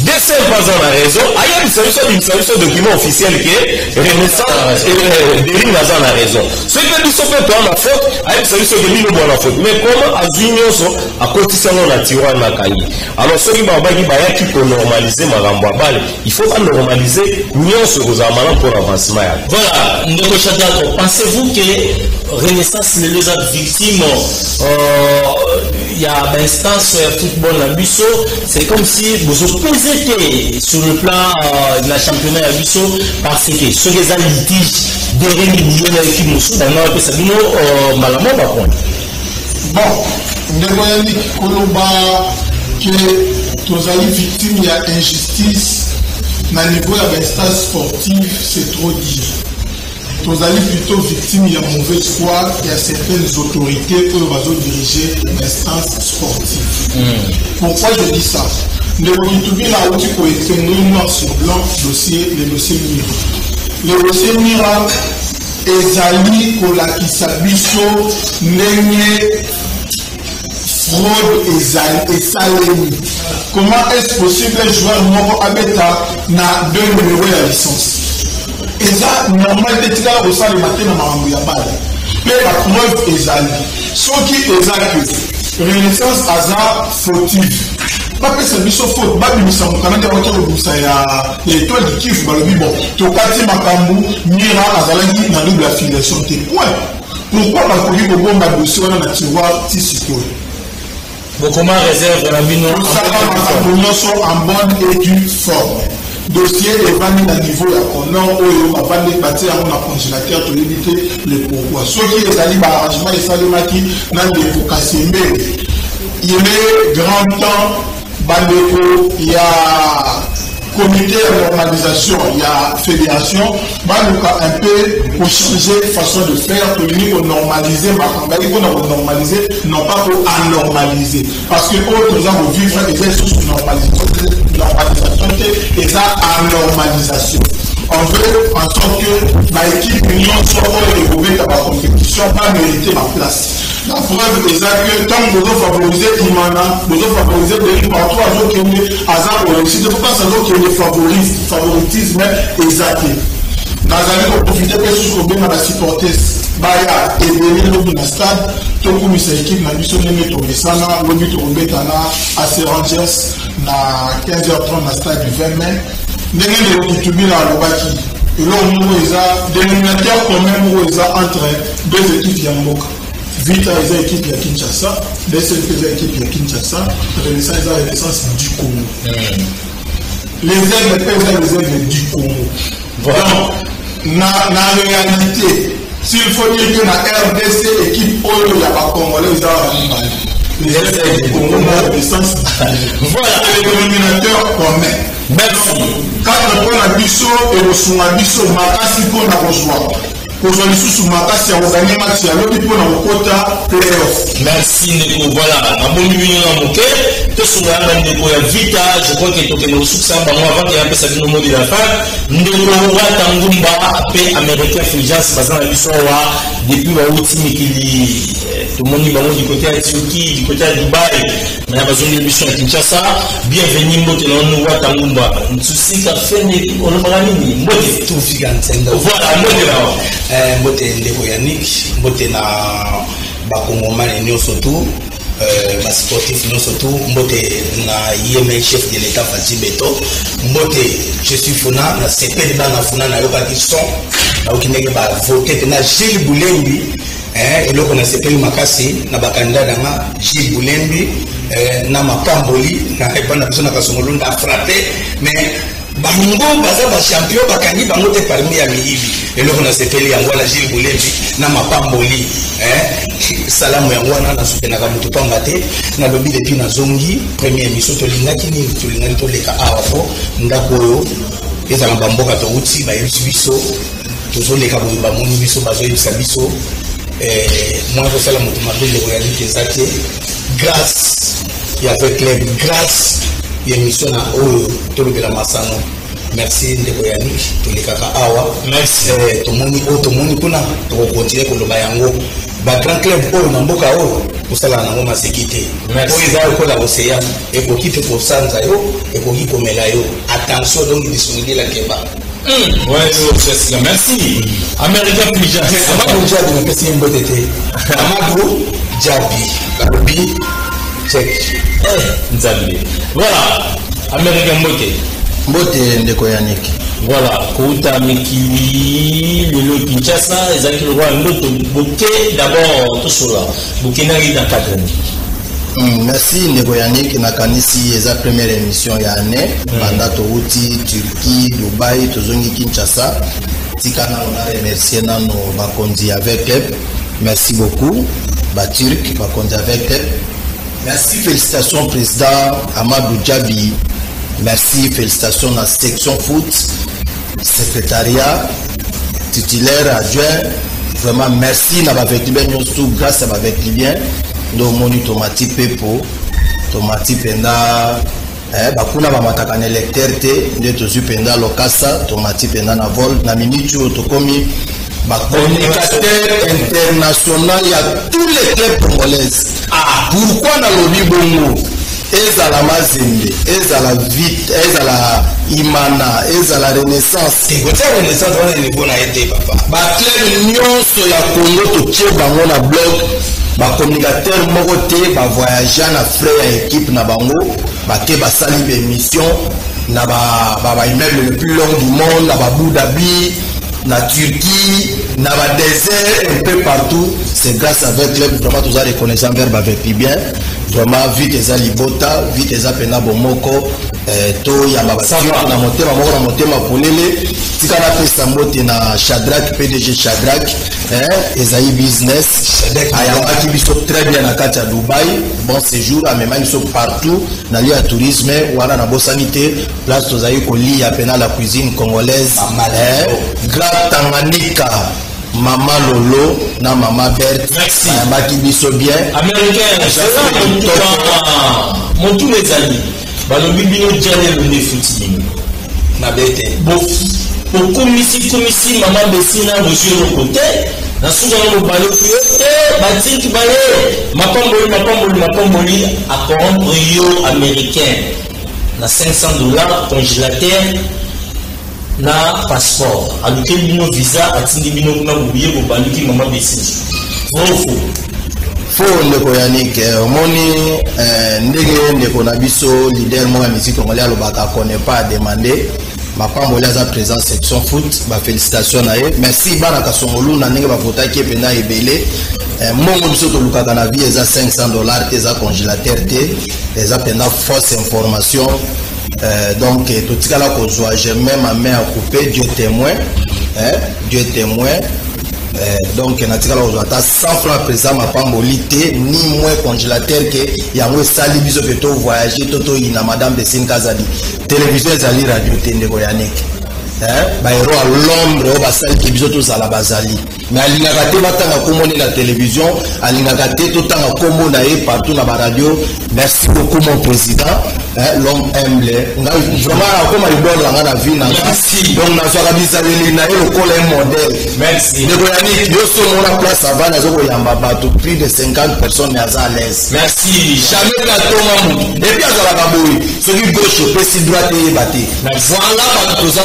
DSM pas en raison ailleurs une solution document officiel qui est renaissance Derin n'a pas raison ce que nous sommes pas en faute ailleurs une solution de l'île bon en faute mais comment azunyoso à cotiser na tiroir na kai alors ce qui va qui pour normaliser marambo balle il faut pas normaliser nyonso aux amana pour avancement. Voilà ndeko Chadako, pensez-vous que renaissance les autres victimes il y a instance football na biso c'est comme si vous opposez sur le plan de la championnat à biso parce que ce que ça litige derrière les millions d'équipes musu dans notre sabino malamo ba point bon ndeko yandi koloba que tozali victime il y a injustice na niveau de l'instance sportive c'est trop dire. Nous allons plutôt victimes de mauvaise foi et à certaines autorités qui vont diriger l'instance sportive. Pourquoi je dis ça? Nous avons dit pour écrire noir sur blanc le dossier Mira. Le dossier Mira est allé pour la Kisabiso, Nenye, fraude et salami. Comment est-ce possible un joueur mort abeta na 2 numéros de licence? Et ça, normalement, il est au sein de matin dans ma mais la preuve est allée. Ce qui est allé, Renaissance hasard fautif. bapesa biso faute babimisa mokanadi awaki kobimisa ya étoile du Kivu balobi bon tokati makambo Mira azalaki na double affiliation te point. Pourquoi bakoki kobomba dossier wana na tiroir ti sikoyo? Comment réserve la mine en bonne et due forme. Dossier est vendu à niveau à Conan, où on va les bâtir à un congélateur pour éviter le pourquoi. Ceux qui est allé par arrangement et salimaki dans des vocations. Il est grand temps, il y a comité de normalisation, il y a fédération, un peu pour changer façon de faire, pour normaliser, pour normaliser, non pas pour anormaliser. Parce que nous avons vivre des sous normalisation et ça anormalisation. On veut en sorte que l'équipe union soit évoluée dans la compétition, pas mériter ma place. La preuve est que tant que vous favorisez Imana, vous favorisez des partout à ceux qui ont hasard ou réussite, il ne faut pas savoir qu'il y a des favoritisme exact. Nous allons profiter de ce que nous avons supporté. Baya et Bénin dans le stade, tout comme cette équipe n'a vu son nez tomber ça, le but au Bétana à ces Rangers na 15h30 dans le stade du 20 mai. Nous avons contribué à l'Obaki. Et là, on a des dénominateurs quand même entre deux équipes Yamboka. Vita est l'équipe de Kinshasa, DSLP est l'équipe de Kinshasa, Renaissance est la Renaissance du Congo. Les aigles pèsent les aigles du Congo. Voilà. Donc, dans la réalité, s'il faut dire que la RDC, équipe Oyo, il n'y a pas Congolais, ils ont les aigles du Congo, la Renaissance. Voilà les dénominateurs communs. Merci. Quand on prend la bisso et le sous-abisso, Makasi pour la rejoindre. Merci Neko. Voilà, à mon milieu en moquet, tout ce qu'on a Neko ya Vita, je crois qu'il y a un succès avant qu'il y ait un peu sa vie au mot de la fin. Neko Tangumba, paix américain, Fulgence, basant la mission depuis Waouti, Mikili, tout le monde est du côté de Turquie, du côté de Dubaï, mais la besoin de l'émission à Kinshasa. Bienvenue, Moté, Neko Tangumba. Un souci qu'a fait, on a pas mis, Moté, tout figant. Voilà, Moté là. Mbote ndeko Yannick, mbote na bakongomani nyonso tu, sportif nyonso tu, mbote na IML chef de l'État Fati Beto, mbote je suis Funa, na CP na Funa na yoka qui sont, na okimeke ba voter na Gilles Boulembi, eloko na CP makasi na bakanda dama Gilles Boulembi, na Mapamboli, na epana biso na kasongolo na frappé, mais bango baza ba champion bakangi bango te parmi ya miyibi eloko na sepeli yango la Gilles Boulembi na Mapamboli salamu yango wana na soutenaka mutu pamba te na lobi depuis na zongi première émission tolingaki toleka awa fo ndako oyo ezala bamboka to uti ba yebisi biso tozoleka boye bamoni biso bazoyebisa biso moi kosala mutu mabe ndeko ya lite eza te grâce ya fait club grâce l'émission na oyo tolobela masano. Merci ndeko Yannick tolikaka awa. Merci tomoni kuna to continuer koloba yango ba grand club oyo na mboka oyo kosala nango masekite oyo eza kola océan ekoki te kosanza yo ekoki komela yo attention donc disonner la keba. Ouais, merci. Américain Pija. Amadou Djabi na pesi mbote te. Amadou Djabi babi check. Nzabile. Voilà, Américain Mbote ndeko Yannick. Voilà, Kouta Mikili, le Kinshasa, Ezaki le roi Ndoto Bouquet, d'abord tout cela. Bouquet n'a rien cadre. Merci ndeko Yannick na kanisi eza première émission ya année. Banda Touti, Turquie, Dubaï, Tozongi Kinshasa. Tikana on a remercié nano bakondi avec elle. Merci beaucoup. Ba Turc bakondi avec elle. Merci, félicitations président Amadou Djabi. Merci, félicitations à la section foot, secrétariat, titulaire, adjoint. Vraiment, merci à avec bien grâce à avec bien. Nous moni tomati pepo, tomati penda. Bakuna ba mataka na électeur te, ndeto zu penda lokasa, tomati penda na vol na minute otokomi. Communicateur international, il y a tous les clubs congolais. Pourquoi dans le Bongo ezala Mazembe, ezala Vite, ezala Imana, ezala Renaissance. Renaissance, on est niveau na été papa. Ba club nyonso ya Congo to tie bango na blog, ba communicateur moko te ba voyager na frère équipe na bango. Baké basali émission na ba immeuble le plus long du monde, na Abu Dhabi, na Turquie, na ba désert, un peu partout. C'est grâce à votre club vraiment tous les reconnaissants vers avec bien. Vraiment vite les alibota, vite les apena bomoko, to ya mabasa na motema moko na motema polele. Tika na pesa mote na Shadrack PDG Shadrack, Esaïe Business. Ayamba qui biso très bien à Katia Dubaï, bon séjour à même ils sont partout dans le tourisme wala na bosanité, place tozayi koli ya pena la cuisine congolaise, Grand Tanganyika. Maman Lolo, na Maman Berthe, merci. Ayamba biso bien. Américain, mon tous les amis, balobi bino jale le footing. Na bete. Pour commissi Maman Bessina monsieur le côté. Na suka na balo fuyo batiki balé mapamboli à corrompre yo américain na $500 congélateur na passeport aluke bino visa atindi bino kuna buye ko baluki Maman Bessina fo ndeko Yannick omoni ndenge ndeko na biso leader mo ya musique congolais alobaka connaît pas à demander. Ma pamboli à présent section foot, félicitations à eux. Merci bana kasongolu na ndenge ba vota ki pena ebele. Mongo biso to luka na vie eza $500 eza congélateur te, eza pena fausse information. Donc tout tika la kozwa jamais ma main à couper, Dieu témoin, Dieu témoin. Donc natika la kozwa ta 100 francs présent ma pamboli te ni moins congélateur que yango sali biso que to voyager toto ina madame Bessine Kazadi. Télévision ezali radio tendeko Yannick baero à Londres o basali ki biso tozala bazali mais alingaka te batanga komoni na télévision alingaka te totanga kombo na ye partout na baradio. Merci beaucoup mon président, l'homme humble vraiment akoma libolo langa na vie na donc nazwaka bizaleli na ye lokola un modèle. Merci ndeko Yannick yoso mona place avant nazokoyamba bato plus de 50 personnes mais aza à l'aise. merci jamais katonga mutu et puis azalaka boye soki gauche opesi droite eyeba te voilà bato toza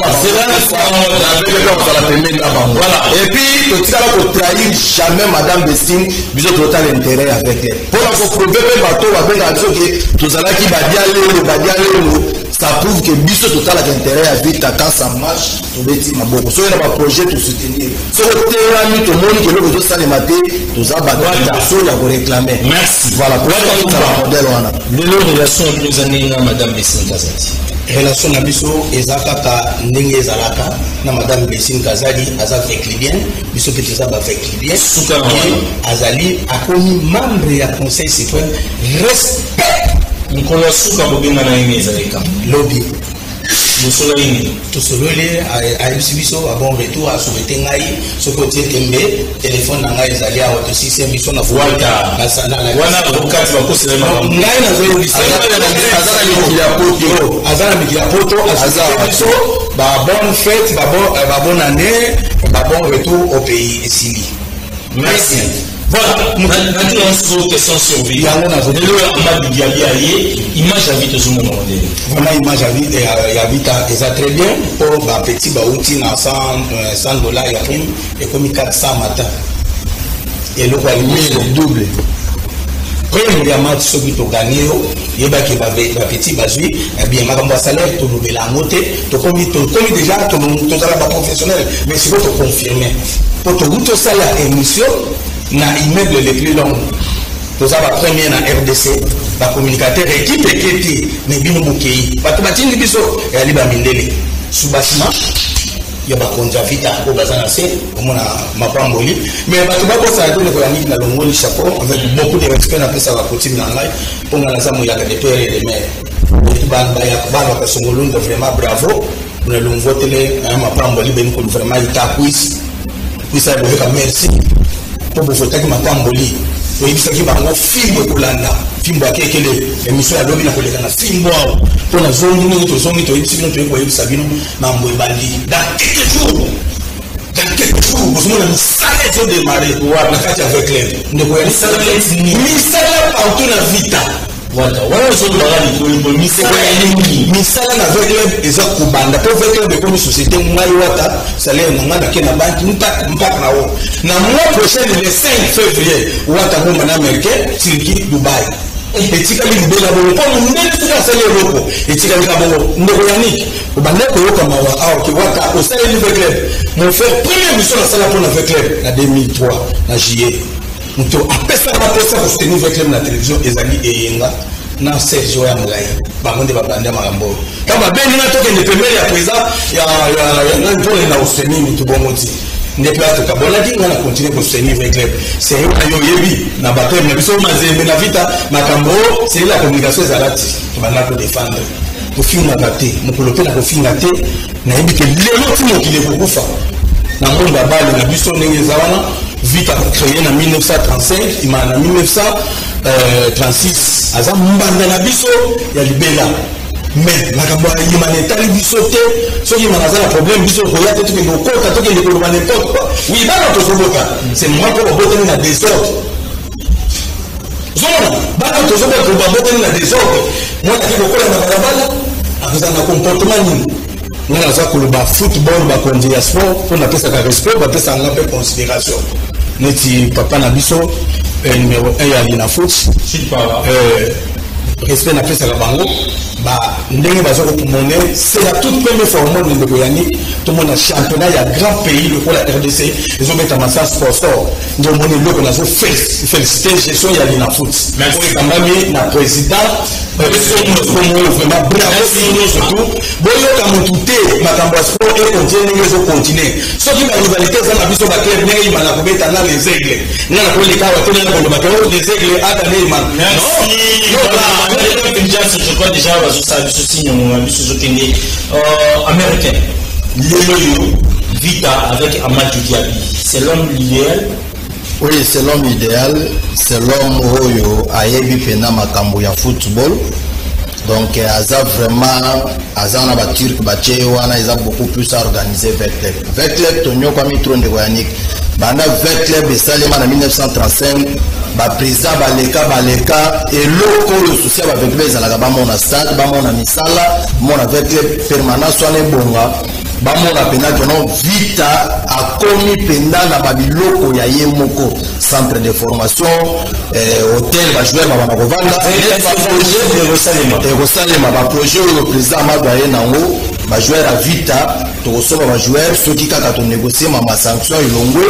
voilà et puis totikala kotrahir jamais madame Bessine biso tota l'intérêt avec elle mpona koprouve mpe bato babengaka biso ke tozalaki badia lelo ça prouve que biso totalaka intérêt ya vite quand ça marche tobeti maboko soki na baprojet tosoutenir soki otelami tomoni keloko tosalema te toza bato ya koréclame. Merci. Voilà pour modèle wana lelo relation ezani na Madame Bessine Kazadi. Relation na biso ezakaka ndenge ezalaka na Madame Bessine Kazadi aza avec bien biso pe toza avec bien suka azali akomi membre ya conseil citoyen respect mukolo suka bobenga na ine ezaleka lobby musolo ini tosolole a biso a bon retour a souhaité ngai ce côté kembe téléphone na ngai ezali a auto système biso na Wanda wana avocat ba kosela ngai na zo azana mikila poto azana biso ba bonne fête ba bonne année ba bon retour au pays esili. Merci. Voilà, maintenant on se question sur vie. Image à vie de ce moment. Vraiment image à vie et ça très bien pour ba petit ba outil na $100 ya prime et comme 400 matin. Et le quoi il double. Premièrement ce qui to gagner et ba qui ba petit bazui et bien makambo salaire to lobela ngote to comme déjà to za ba professionnel mais c'est pour te confirmer pour to goûter ça la émission na immeuble les plus longs. Nous avons la première na RDC, la communicateur équipe eketi ne bino bokei. Bato batindi biso ya liba mindele. Sous bâtiment, il y a ba konja vita ko bazana se, comme na mapamboli, mais bato ba ko sa donner ko Yannick na longoli chapeau avec beaucoup de respect na pesa ba kotimi na ngai. Ponga na samu ya ka de père et de mère. Ba ba songolunga vraiment bravo. Nous allons voter na mapamboli ben ko vraiment ita quiz. Quiz a de merci. Pour vous faire mapamboli oyebisaki bango fimbo ekolanda fimbo akekele emission ya lobi na koleka na fimbo awo mpona zongi ndenge tozongi toyebisi bino toyei koyebisa bino mambo ebandi dans quelques jours bozomona misala ezodemare na kati ya veclem ndeko ya misala partout na vita voilà misala na veclem eza kobanda mpo veclem ekomi société ngai wata salaire na ngai nake na banki mpaka na o na mois prochain le 5 février wata ngomba na américain siriki Dubai etikali libela bongo po munene tuka sale loko etikali ka bongo ndeko Yannick obande ko yoka mawa awa ki waka au sale live club mon frère première mission la sala pour le club en 2003 na juillet muto apesa na posa ko soutenir le club na télévision ezali eyenga na Sergio ya Mulai bangonde babanda makambo kama beni na toke ne premier ya président ya na ndole na useni muto bomoti ne peut être kabona ki ngana continuer ko soutenir le club c'est ayo yebi na batem na biso mazembe na vita makambo c'est la communication ezalati tubana ko défendre ko finga baté mukolope na ko finga té na yebi ke lelo timo kile ko kufa na monde babale na biso ndenge zawana vite créé en 1935 il m'a en 1936 aza mbanda na biso ya libela mais makambo ya humanitaire biso te soki manaza na problème biso ko ya te to ke kokota to ke le ko n'importe quoi oui bana to soboka c'est moi ko boter na désordre zona bana to soboka ko boter na désordre moi ta ko kola na balabala akaza na comportement nini ngana za ko ba football ba kondia sport pour na pesa ka respect ba pesa na pe considération neti papa na biso numéro 1 ya lina foot respect na pesa ka bango ba ndenge bazo ko monnaie c'est la toute première fois au monde de Yannick tout le monde a championnat il y a grand pays le pour la RDC ils ont mis en massage sponsor donc on est là qu'on a féliciter gestion ya lina foot merci quand même na président vraiment bravo surtout boyo comme tout est makambo sport et continuer ce qui la rivalité ça na biso ba club ne il m'a ko beta na les aigles na ko le kawa to na ko le makao les aigles ata ne man je crois déjà ça signe américain Lélo Vita avec Amadou Diaby c'est l'homme idéal. Oui, c'est l'homme idéal, c'est l'homme oyo ayebi pena makambo ya football. Donc aza vraiment aza na ba turc ba wana ils ont beaucoup plus à organiser Vecleb tonyo kwa mitro ndeko Yannick banda Vecleb esalema na 1935 ba président baleka et loko le souci ba Vecleb ezalaka ba mona stade ba mona misala mona Vecleb permanence wana bonga ba mona pena tono Vita akomi penda na babiloko ya yemoko centre de formation hôtel ba joueur ba kovanda Rosalema ba projet le président Amadou Nango ba joueur à Vita to soba ba joueur ceux qui kaka to négocier ma sanction ilongwe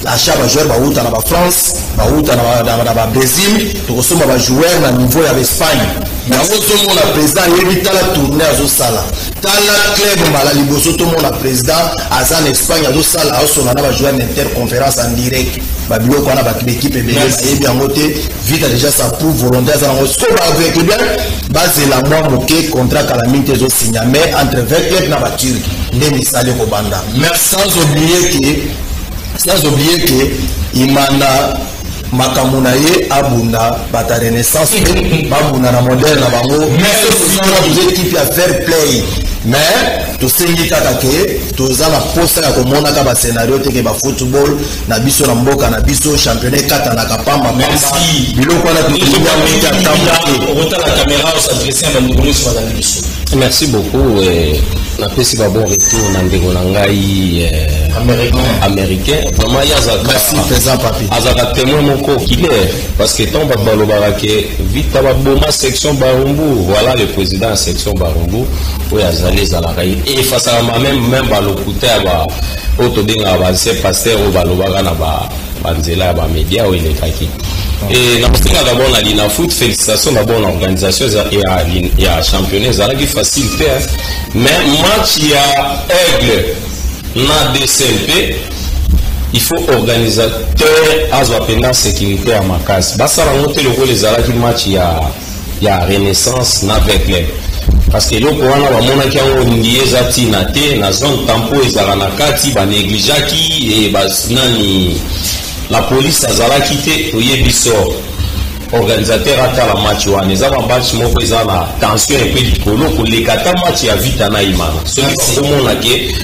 achat ba joueur ba uta na ba France ba uta na ba Brésil to soba ba joueur na niveau ya Espagne na moto mon président yebita la tournée azo sala tala club mala liboso to mon président azan Espagne azo sala aso na ba joueur interconférence en direct ba biloko na ba équipe ebele yebi angote Vita déjà ça pour volontaire ça ngo ba avec bien base la moi moké contrat calamité zo signé mais entre Vecleb na ba Turc ndemi sale ko banda mais sans oublier que imana makamuna ye abunda bata renaissance babuna na modèle na bango mais c'est équipe à fair play mais to sengi kaka ke to za na posta ya komona ka ba scénario te ke ba football na biso na mboka na biso championnat kata na kapamba merci biloko na tutuya meka tambo on la caméra on s'adresse à Bandoulis madame biso merci beaucoup na pesi ba bon retour na ndeko na ngai américain vraiment yaza merci présent papi azaka témoin moko kile parce que tant ba balobara ke Vita ba boma section Barumbu voilà le président section Barumbu oyo azali ezalaka et face à même balokuta ba otobenga ba c'est pasteur o balobaka na ba nzela ya ba média o elekaki et na postinga d'abord na lina foot félicitations d'abord na organisation et à championnat ezalaki facilité mais match ya Aigle na DCMP il faut organisateur azwa pena sécurité à makasi basala ngote le rôle ezalaki match ya Renaissance na Vecleb parce que loko wana bamonaki yango ndie eza ntina te na zone tampo ezala na kati banegligeaki e nani la police azalaki te toyebi sort organisateur atala match wana eza match moko eza na tension epe likolo koleka ta match ya Vita na imana soki tomonake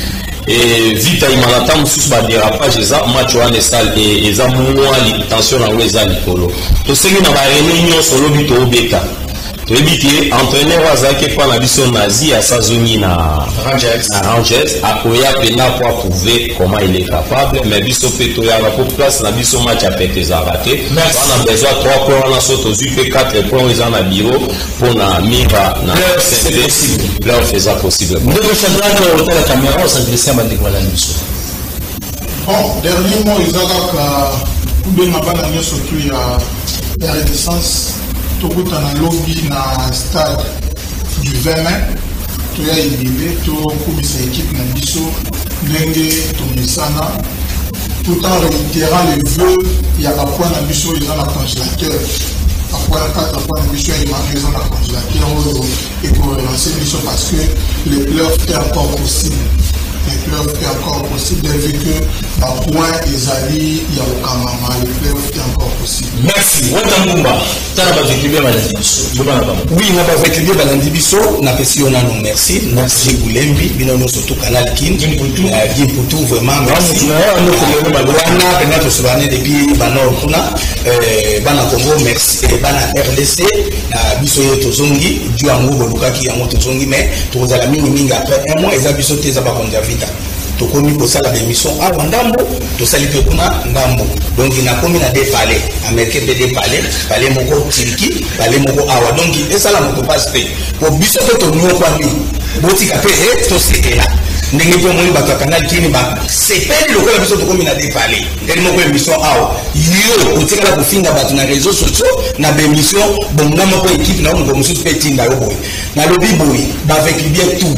Vita imana ta mosusu badérapage eza match wana eza mwa tension yango eza likolo tosengi na barene nyonso lobi toobeta toyebi entraîneur azalaki mpo na biso nazi asazongi na Rangers akoya pena po approuver comment il est capable mais biso mpe toyaka po place na biso match apete ezalaka te wana besoin 3 points wana so tozwi mpe 4 points eza na biro mpo na mira na playoff eza possible. Bon, dernier mot, ils ont bien ma banane surtout il y a Renaissance. Tout le temps dans lobby dans stade du 20 mai. Tout y a élevé, tout comme cette équipe dans biso, dengue, tomisana. Tout en réitérant les vœux, il y a un point dans biso, ils ont un congélateur. Après 4 points de mission, ils ont un congélateur et pour relancer biso parce que les playoffs étaient encore possibles. Les playoffs étaient encore possibles, vu que ma point est allé, il y a aucun moment, les playoffs étaient encore possibles. Merci. Watambumba, tu as vécu bien Balandibiso. Oui, on a vécu bien Balandibiso, on a fait on a non merci. Merci Goulembi, bien surtout Canal King, Gimputu, vraiment merci. On a pénétré sur l'année depuis Banor Kuna, Bana Congo, merci, Bana RDC, Biso Tozongi, du Amour Bolukaki, Amour Tozongi, mais tu as la mini après un mois, ils ont Biso Teza Bakonjavi. Tokomi kosala l'émission awa ndambo tosali pe kuna ndambo donc nakomi na deux palais américain pe deux palais moko Turquie palais moko awa donc esala moko passe pe po biso pe to nyo kwa ni botika pe to sekela ndenge po moni bato Canal King ba sepeli lokola biso tokomi na deux palais ndenge moko émission awa yo otika la kofinga bato na réseaux sociaux na be émission bonga moko équipe na ngo musu pe tinda yo boy na lobi boy ba avec bien tout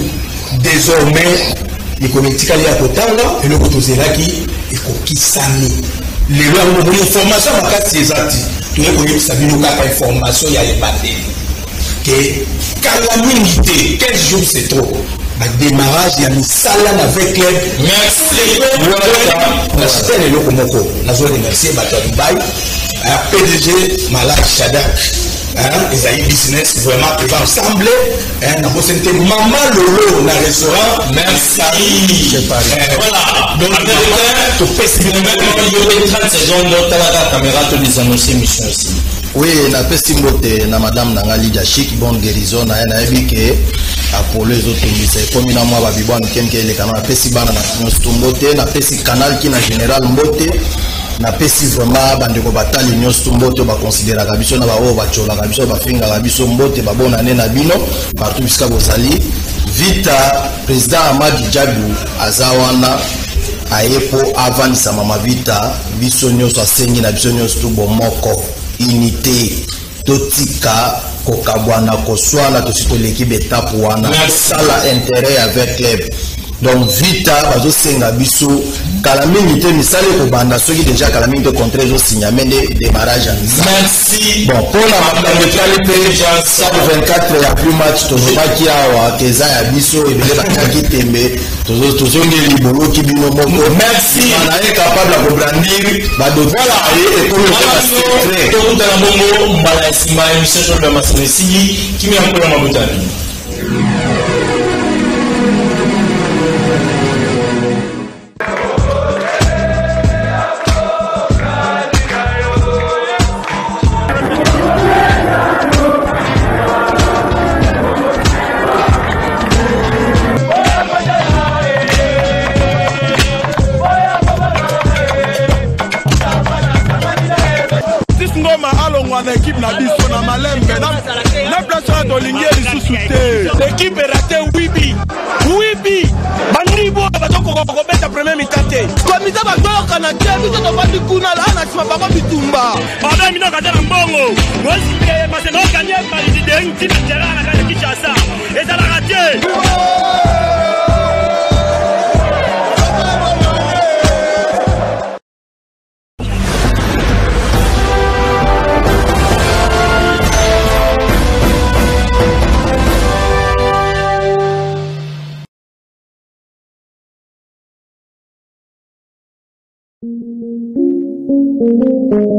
désormais les connectiques à Kotanga et le Kotozeraki et Kokisami. Les lois de l'information à 4 ces actes. Tu es connu que ça vient de information, il y a les batailles. Que calamité, 15 jours c'est trop. Le démarrage, il y a mis salam avec les. Merci les gars. La cité est le Komoko. La zone de merci, Dubaï. PDG, Malak Shadak. Ils ont business vraiment qui va ensemble. On a posé Maman Lolo dans le restaurant. Merci. Voilà. Donc, tu peux estimer 30 secondes dans la caméra, tu les annonces mission aussi. Oui, na pestimbote na madame Nangali Jachik, bonne guérison, na ebike pour les autres ministères. Comme na moi babibwa mkenke le canal pesibana na nostumbote na pesi canal qui na général mbote. Na pesi vraiment bandeko batali nyonso mbote ba considérer biso na ba o ba chola biso ba finga biso mbote ba bona ne na bino partout bisika bozali vita président Amadi Djabou azawana ayepo avanisa mama vita biso nyonso asengi na biso nyonso to bomoko unité totika kokabwana koswana to sito l'équipe étape wana sala intérêt avec club. Donc vita bazo senga biso kalamini te misale ko banda soki déjà kalamini te contre zo signamende démarrage en merci bon pour la madame déjà 124 ya plus match to baki awa keza ya biso ebele bakaki tembe tozo ngeli bolo ki bino moko merci on est capable de brandir ba do voilà et pour le secret to kutana bongo mbala sima émission de masinesi kimi akola mabutani. Na équipe na biso na malembe na place de linguer sous l'équipe est ratée wibi bandibo batoko kobeta premier mitate komita bazoka na tebi to bandi kuna la na sima bako bitumba baba mina katela mbongo mwasi masema kanye malidi de ntina terana kana Kinshasa ezala raté. Thank you.